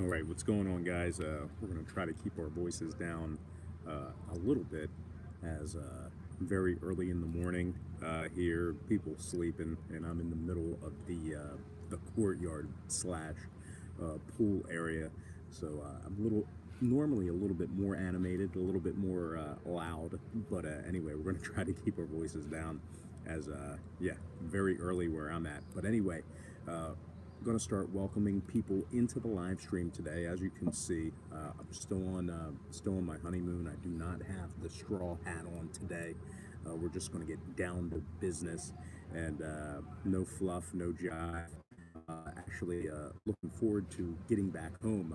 All right, what's going on, guys? We're going to try to keep our voices down a little bit as very early in the morning here, people sleeping, and I'm in the middle of the courtyard slash pool area. So I'm normally a little bit more animated, a little bit more loud, but anyway, we're going to try to keep our voices down as yeah, very early where I'm at. But anyway, going to start welcoming people into the live stream today. As you can see, I'm still on my honeymoon. I do not have the straw hat on today. We're just going to get down to business and no fluff, no jive. Looking forward to getting back home.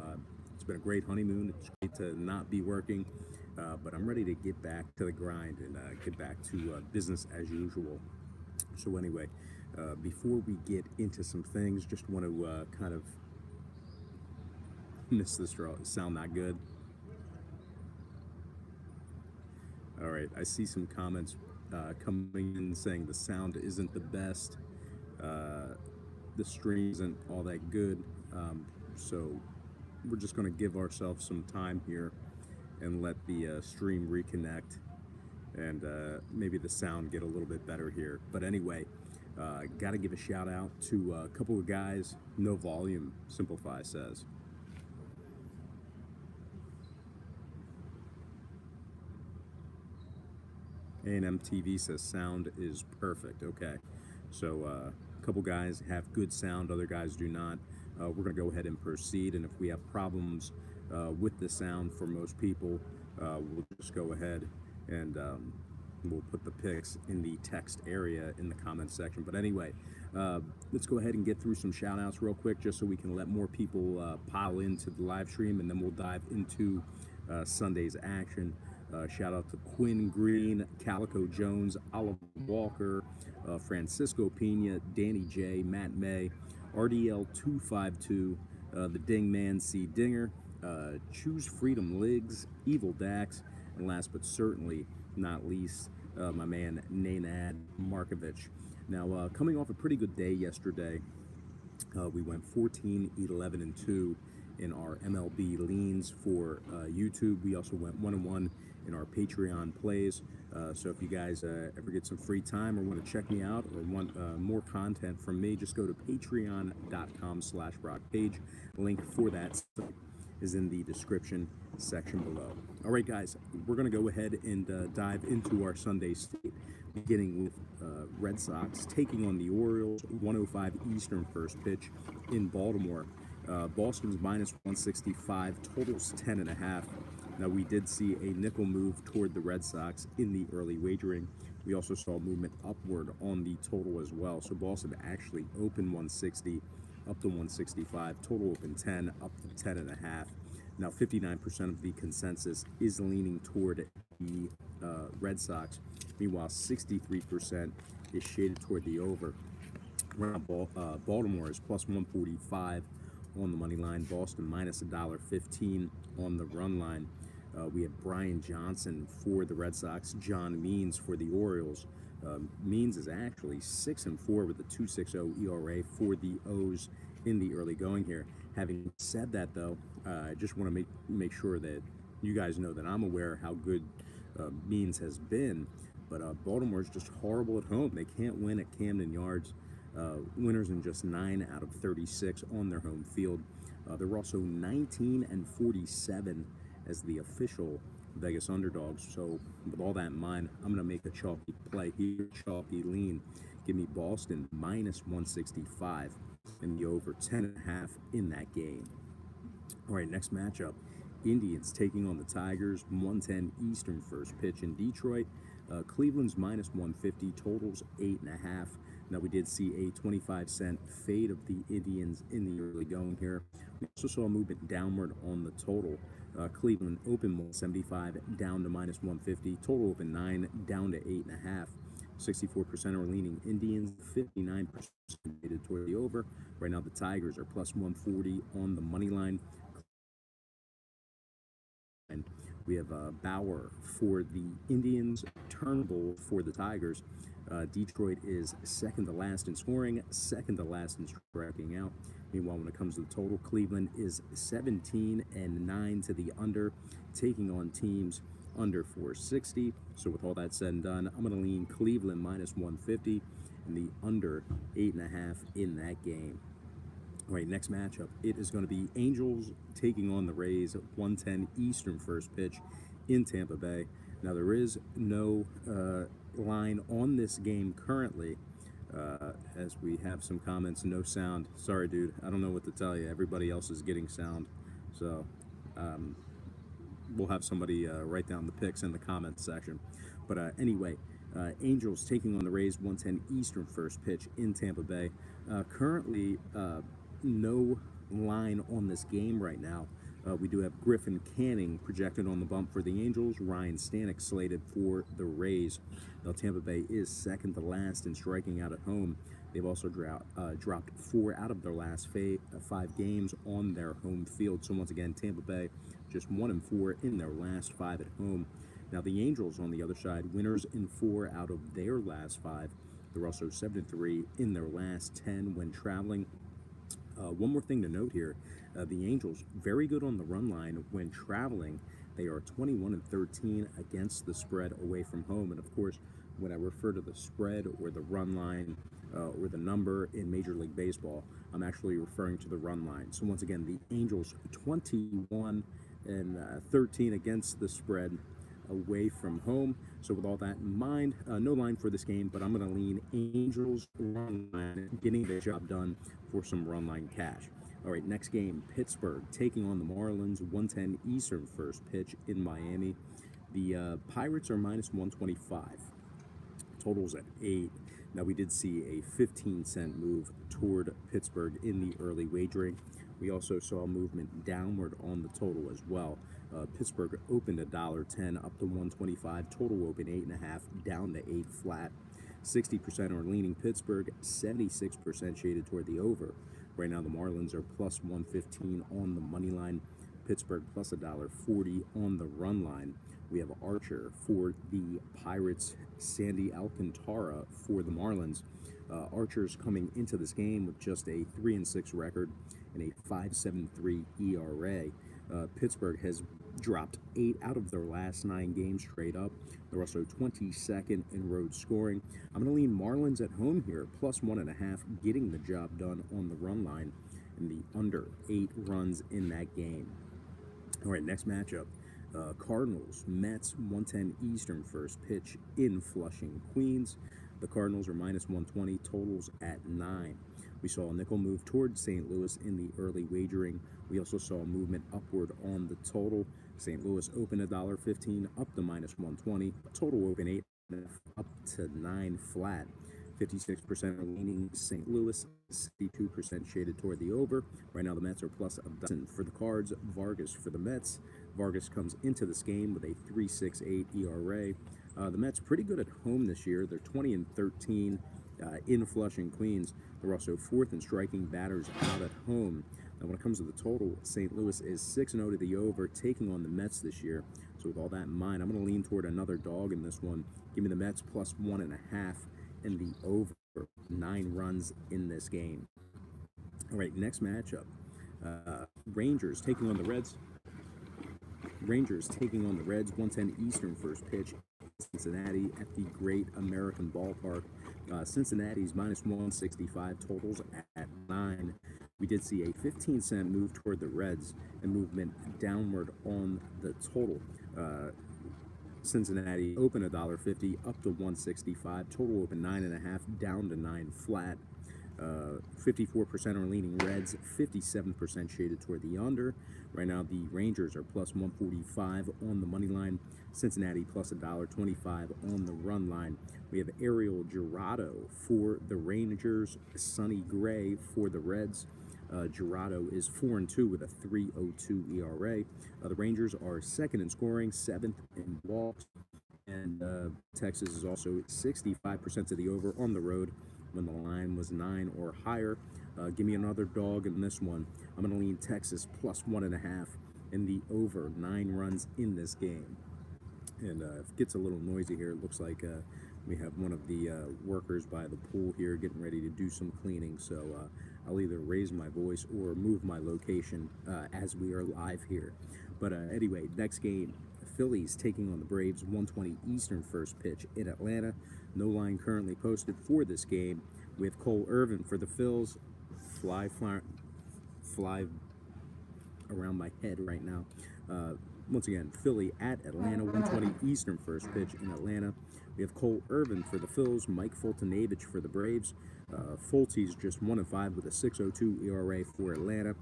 It's been a great honeymoon. It's great to not be working, but I'm ready to get back to the grind and get back to business as usual. So anyway, before we get into some things, just want to kind of miss the straw. Sound not good? All right, I see some comments coming in saying the sound isn't the best. The stream isn't all that good. So we're just going to give ourselves some time here and let the stream reconnect and maybe the sound get a little bit better here. But anyway, got to give a shout out to a couple of guys. No volume, Simplify says. A&M TV says sound is perfect. Okay, so a couple guys have good sound, other guys do not. We're going to go ahead and proceed, and if we have problems with the sound for most people, we'll just go ahead and we'll put the pics in the text area in the comments section. But anyway, let's go ahead and get through some shout outs real quick just so we can let more people pile into the live stream, and then we'll dive into Sunday's action. Shout out to Quinn Green, Calico Jones, Oliver Walker, Francisco Pena, Danny J, Matt May, RDL 252, the Ding Man C Dinger, Choose Freedom Ligs, Evil Dax, and last but certainly not least, my man Nanad Markovich. Now, coming off a pretty good day yesterday, we went 14, 11, and 2 in our MLB leans for YouTube. We also went 1-1 in our Patreon plays. So if you guys ever get some free time or want to check me out or want more content from me, just go to patreon.com/brockpage. Link for that is in the description section below. All right, guys, we're going to go ahead and dive into our Sunday slate, beginning with Red Sox taking on the Orioles, 105 Eastern first pitch in Baltimore. Boston's minus 165, totals 10.5. Now, we did see a nickel move toward the Red Sox in the early wagering. We also saw movement upward on the total as well. So Boston actually opened 160 up to 165, total open 10 up to 10.5. Now, 59% of the consensus is leaning toward the Red Sox. Meanwhile, 63% is shaded toward the over. Baltimore is plus 145 on the money line. Boston minus $1.15 on the run line. We have Brian Johnson for the Red Sox, John Means for the Orioles. Means is actually 6-4 with a 2.60 ERA for the O's in the early going here. Having said that, though, I just want to make sure that you guys know that I'm aware how good Means has been. But Baltimore's just horrible at home. They can't win at Camden Yards. Winners in just 9 out of 36 on their home field. They're also 19-47 as the official Vegas underdogs. So with all that in mind, I'm going to make a chalky play here, chalky lean. Give me Boston minus 165 and the over 10.5 in that game. All right, next matchup. Indians taking on the Tigers, 110 Eastern first pitch in Detroit. Cleveland's minus 150, totals 8.5. Now, we did see a 25-cent fade of the Indians in the early going here. We also saw a movement downward on the total. Cleveland open 175 down to minus 150. Total open 9 down to 8.5. 64% are leaning Indians, 59% weighted toward the over. Right now, the Tigers are plus 140 on the money line. We have Bauer for the Indians, Turnbull for the Tigers. Detroit is second to last in scoring, second to last in striking out. Meanwhile, when it comes to the total, Cleveland is 17-9 to the under, taking on teams under 460. So with all that said and done, I'm going to lean Cleveland minus 150 and the under 8.5 in that game. All right, next matchup, it is going to be Angels taking on the Rays at 1:10 Eastern first pitch in Tampa Bay. Now, there is no line on this game currently, as we have some comments, no sound. Sorry, dude, I don't know what to tell you. Everybody else is getting sound. So we'll have somebody write down the picks in the comments section. But anyway, Angels taking on the Rays, 1:10 Eastern first pitch in Tampa Bay. Currently, no line on this game right now. We do have Griffin Canning projected on the bump for the Angels, Ryan Stanek slated for the Rays. Now, Tampa Bay is second to last in striking out at home. They've also dropped 4 out of their last 5 games on their home field. So once again, Tampa Bay just 1-4 in their last 5 at home. Now, the Angels, on the other side, winners in 4 out of their last 5. They're also 7-3 in their last 10 when traveling. One more thing to note here, the Angels, very good on the run line when traveling. They are 21-13 against the spread away from home. And of course, when I refer to the spread or the run line or the number in Major League Baseball, I'm actually referring to the run line. So once again, the Angels 21-13 against the spread away from home. So with all that in mind, no line for this game, but I'm going to lean Angels run line, getting the job done for some run line cash. All right, next game, Pittsburgh taking on the Marlins, 1:10 Eastern first pitch in Miami. The Pirates are minus 125. Totals at 8. Now, we did see a 15-cent move toward Pittsburgh in the early wagering. We also saw movement downward on the total as well. Pittsburgh opened $1.10 up to 125. Total open 8.5 down to 8 flat. 60% are leaning Pittsburgh. 76% shaded toward the over. Right now, the Marlins are plus 115 on the money line. Pittsburgh plus $1.40 on the run line. We have Archer for the Pirates, Sandy Alcantara for the Marlins. Archer's coming into this game with just a 3-6 record and a 5.73 ERA. Pittsburgh has dropped 8 out of their last 9 games straight up. They're also 22nd in road scoring. I'm going to lean Marlins at home here, plus 1.5, getting the job done on the run line, and the under 8 runs in that game. All right, next matchup. Cardinals, Mets, 1:10 Eastern first pitch in Flushing, Queens. The Cardinals are minus 120, totals at 9. We saw a nickel move toward St. Louis in the early wagering. We also saw a movement upward on the total. St. Louis opened $1.15 up to minus 120. Total open 8 up to 9 flat. 56% are leaning St. Louis, 62% shaded toward the over. Right now, the Mets are plus a dozen for the Cards. Vargas for the Mets. Vargas comes into this game with a 3.68 ERA. The Mets pretty good at home this year. They're 20-13 in Flushing, Queens. They're also 4th in striking batters out at home. Now, when it comes to the total, St. Louis is 6-0 to the over, taking on the Mets this year. So with all that in mind, I'm going to lean toward another dog in this one. Give me the Mets plus 1.5 and the over 9 runs in this game. All right, next matchup. Rangers taking on the Reds. Rangers taking on the Reds, 1:10 Eastern first pitch in Cincinnati at the Great American Ballpark. Cincinnati's minus 165, totals at 9. We did see a 15-cent move toward the Reds and movement downward on the total. Cincinnati opened $1.50 up to 165. Total open 9.5 down to 9 flat. 54% are leaning Reds, 57% shaded toward the under. Right now, the Rangers are plus 145 on the money line. Cincinnati plus $1.25 on the run line. We have Ariel Jurado for the Rangers, Sonny Gray for the Reds. Jurado is 4-2 with a 3.02 ERA. The Rangers are 2nd in scoring, 7th in walks, and Texas is also 65% to the over on the road when the line was 9 or higher. Give me another dog in this one. I'm going to lean Texas plus 1.5 and the over 9 runs in this game. And if it gets a little noisy here, it looks like We have one of the workers by the pool here getting ready to do some cleaning, so I'll either raise my voice or move my location as we are live here. But anyway, next game, Phillies taking on the Braves, 1:20 Eastern first pitch in Atlanta. No line currently posted for this game. We have Cole Irvin for the Phils. Fly around my head right now. Once again, Philly at Atlanta, 1:20 Eastern first pitch in Atlanta. We have Cole Irvin for the Phils, Mike Fultonavich for the Braves. Fultie's just 1-5 with a 6.02 ERA for Atlanta.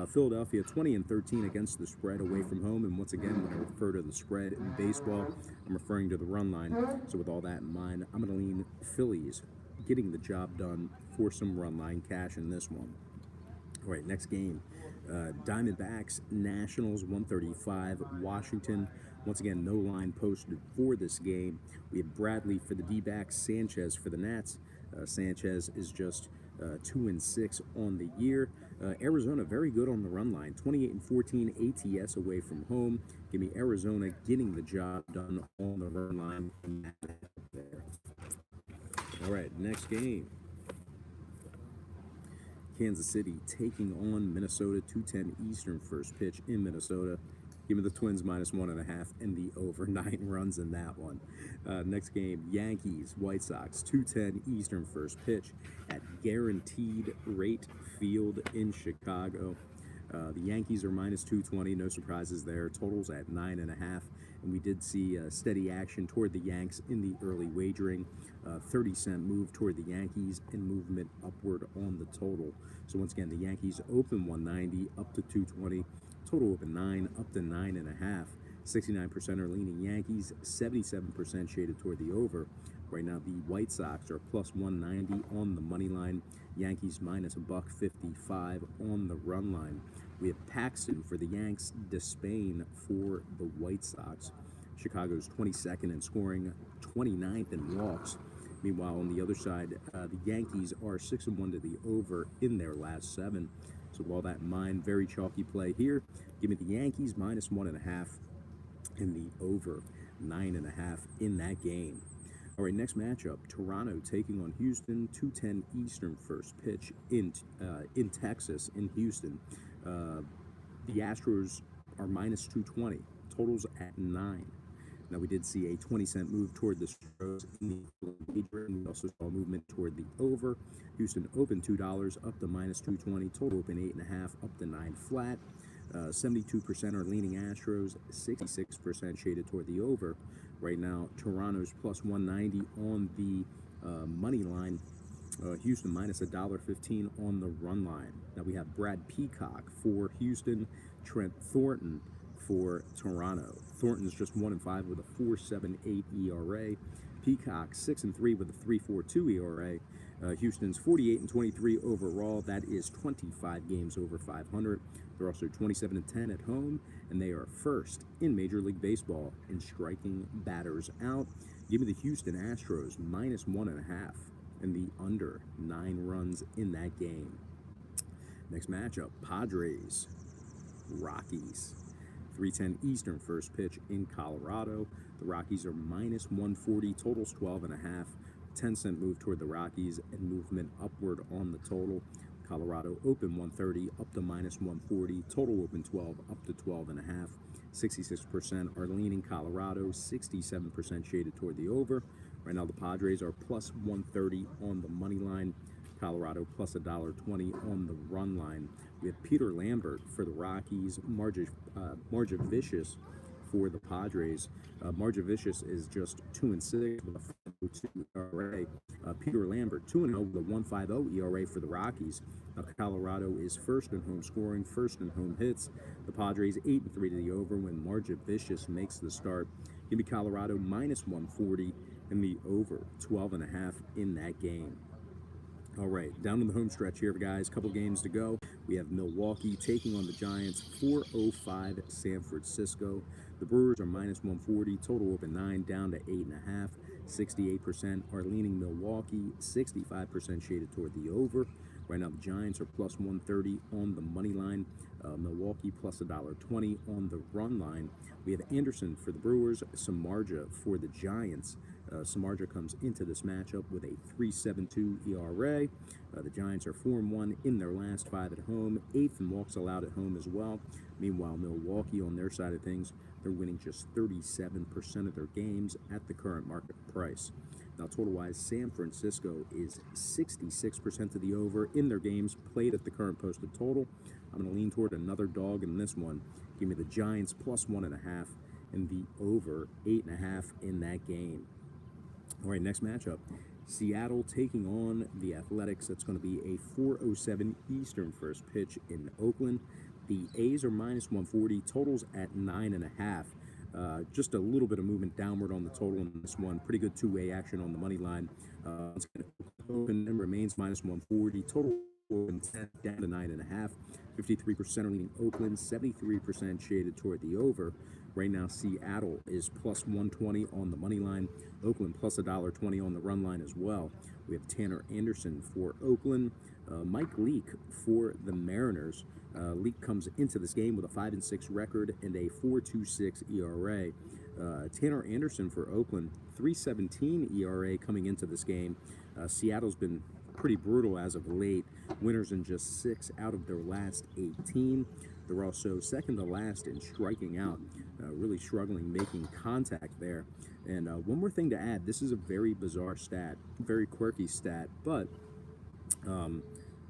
Philadelphia 20-13 against the spread away from home. And once again, when I refer to the spread in baseball, I'm referring to the run line. So with all that in mind, I'm going to lean Phillies getting the job done for some run line cash in this one. All right, next game. Diamondbacks, Nationals, 135, Washington. Once again, no line posted for this game. We have Bradley for the D-backs, Sanchez for the Nats. Sanchez is just 2-6 on the year. Arizona, very good on the run line, 28-14 ATS away from home. Give me Arizona getting the job done on the run line. All right, next game. Kansas City taking on Minnesota, 2:10 Eastern first pitch in Minnesota. Give me the Twins -1.5 and the over 9 runs in that one. Next game, Yankees, White Sox, 2:10 Eastern first pitch at Guaranteed Rate Field in Chicago. The Yankees are -220, no surprises there. Totals at 9.5, and we did see steady action toward the Yanks in the early wagering. 30-cent move toward the Yankees and movement upward on the total. So once again, the Yankees open 190 up to 220. Total open 9 up to 9.5. 69% are leaning Yankees, 77% shaded toward the over. Right now, the White Sox are +190 on the money line. Yankees -155 on the run line. We have Paxton for the Yanks, Despain for the White Sox. Chicago's 22nd in scoring, 29th in walks. Meanwhile, on the other side, the Yankees are 6-1 to the over in their last 7. So with all that in mind, very chalky play here. Give me the Yankees -1.5 and the over 9.5 in that game. All right, next matchup, Toronto taking on Houston, 2:10 Eastern first pitch in Texas, in Houston. The Astros are -220, totals at 9. Now, we did see a 20-cent move toward the Astros in the wager, and we also saw movement toward the over. Houston opened $2 up to -220, total open 8.5 up to 9 flat. 72% are leaning Astros, 66% shaded toward the over. Right now, Toronto's +190 on the money line. Houston -$1.15 on the run line. Now we have Brad Peacock for Houston, Trent Thornton for Toronto. Thornton's just 1-5 with a 4.78 ERA. Peacock 6-3 with a 3.42 ERA. Houston's 48-23 overall. That is 25 games over 500. They're also 27-10 at home, and they are first in Major League Baseball in striking batters out. Give me the Houston Astros -1.5 and the under 9 runs in that game. Next matchup, Padres, Rockies. 3:10 Eastern first pitch in Colorado. The Rockies are -140, totals 12.5. 10-cent move toward the Rockies and movement upward on the total. Colorado open 130 up to -140, total open 12 up to 12.5. 66% are leaning Colorado, 67% shaded toward the over. Right now, the Padres are +130 on the money line. Colorado +$1.20 on the run line. We have Peter Lambert for the Rockies, Marjavicius for the Padres. Marjavicius is just 2-6 with a 5.02 ERA. Peter Lambert 2-0 with a 1.50 ERA for the Rockies. Colorado is first in home scoring, first in home hits. The Padres 8-3 to the over when Marjavicius makes the start. Give me Colorado -140 and the over 12.5 in that game. All right, down in the home stretch here, guys. Couple games to go. We have Milwaukee taking on the Giants, 4:05 San Francisco. The Brewers are -140, total open 9, down to 8.5. 68% are leaning Milwaukee, 65% shaded toward the over. Right now, the Giants are +130 on the money line. Milwaukee +$1.20 on the run line. We have Anderson for the Brewers, Samardzija for the Giants. Samardzija comes into this matchup with a 3.72 ERA. The Giants are 4-1 in their last 5 at home, 8th in walks allowed at home as well. Meanwhile, Milwaukee, on their side of things, they're winning just 37% of their games at the current market price. Now, total-wise, San Francisco is 66% of the over in their games played at the current posted total. I'm going to lean toward another dog in this one. Give me the Giants plus 1.5 and the over 8.5 in that game. All right, next matchup. Seattle taking on the Athletics. That's going to be a 4:07 Eastern first pitch in Oakland. The A's are minus 140, totals at 9.5. Just a little bit of movement downward on the total in this one. Pretty good two-way action on the money line. Oakland remains minus 140, total 10 down to 9.5. 53% are leaning Oakland, 73% shaded toward the over. Right now, Seattle is plus 120 on the money line. Oakland plus $1.20 on the run line as well. We have Tanner Anderson for Oakland. Mike Leake for the Mariners. Leake comes into this game with a 5-6 record and a 4.26 ERA. Tanner Anderson for Oakland, 3.17 ERA coming into this game. Seattle's been pretty brutal as of late. Winners in just 6 out of their last 18. They're also second to last in striking out, really struggling making contact there. And one more thing to add, this is a very bizarre stat, very quirky stat, but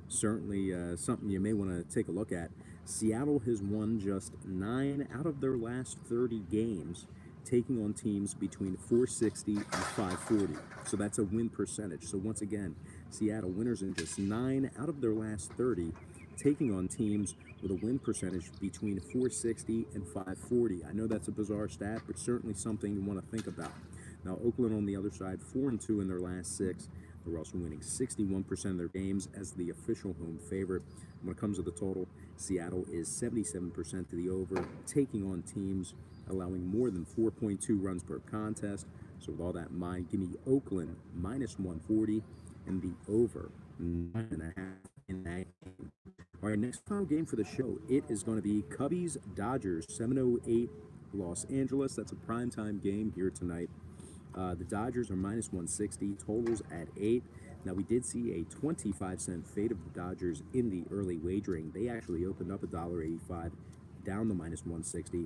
certainly something you may want to take a look at. Seattle has won just 9 out of their last 30 games, taking on teams between 460 and 540. So that's a win percentage. So once again, Seattle winners in just 9 out of their last 30, taking on teams with a win percentage between 460 and 540. I know that's a bizarre stat, but certainly something you want to think about. Now, Oakland on the other side, 4-2 in their last 6. They're also winning 61% of their games as the official home favorite. When it comes to the total, Seattle is 77% to the over, taking on teams allowing more than 4.2 runs per contest. So with all that in mind, give me Oakland minus 140 and the over 9.5 in that game. All right, next final game for the show, it is going to be Cubbies-Dodgers, 7:08 Los Angeles. That's a primetime game here tonight. The Dodgers are minus 160, totals at 8. Now, we did see a 25-cent fade of the Dodgers in the early wagering. They actually opened up $1.85 down to minus 160.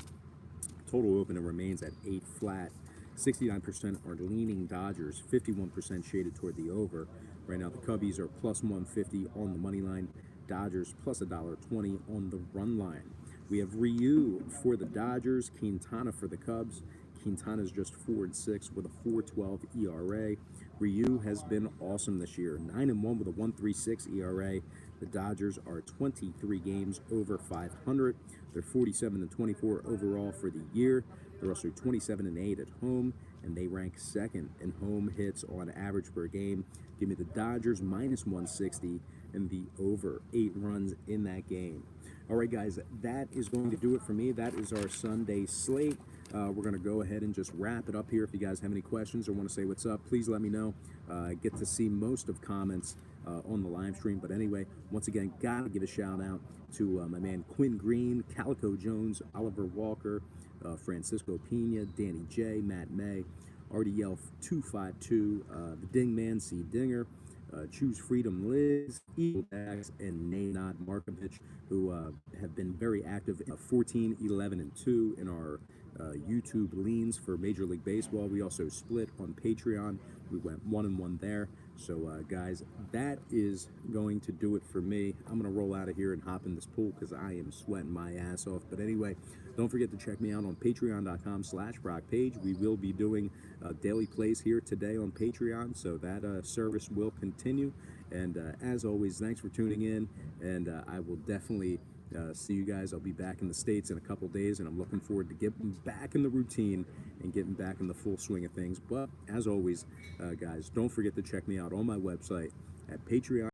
Total opening remains at 8 flat. 69% are leaning Dodgers, 51% shaded toward the over. Right now, the Cubbies are plus 150 on the money line. Dodgers plus $1.20 on the run line. We have Ryu for the Dodgers, Quintana for the Cubs. Quintana's just 4-6 with a 4.12 ERA. Ryu has been awesome this year, 9-1 with a 1.36 ERA. The Dodgers are 23 games over 500. They're 47-24 overall for the year. They're also 27-8 at home, and they rank second in home hits on average per game. Give me the Dodgers minus 160 and the over 8 runs in that game. All right, guys, that is going to do it for me. That is our Sunday slate. We're going to go ahead and just wrap it up here. If you guys have any questions or want to say what's up, please let me know. I get to see most of comments on the live stream. But anyway, once again, got to give a shout out to my man Quinn Green, Calico Jones, Oliver Walker, Francisco Pena, Danny J, Matt May, RDL 252, the Ding Man, C Dinger, Choose Freedom Liz, Eagle Dax, and Naynad Markovich, who have been very active 14, 11, and 2 in our YouTube leans for Major League Baseball. We also split on Patreon. We went 1-1 there. So, guys, that is going to do it for me. I'm going to roll out of here and hop in this pool because I am sweating my ass off. But anyway, don't forget to check me out on patreon.com/BrockPage. We will be doing daily plays here today on Patreon, so that service will continue. And as always, thanks for tuning in, and I will definitely see you guys. I'll be back in the States in a couple days, and I'm looking forward to getting back in the routine and getting back in the full swing of things. But as always, guys, don't forget to check me out on my website at Patreon.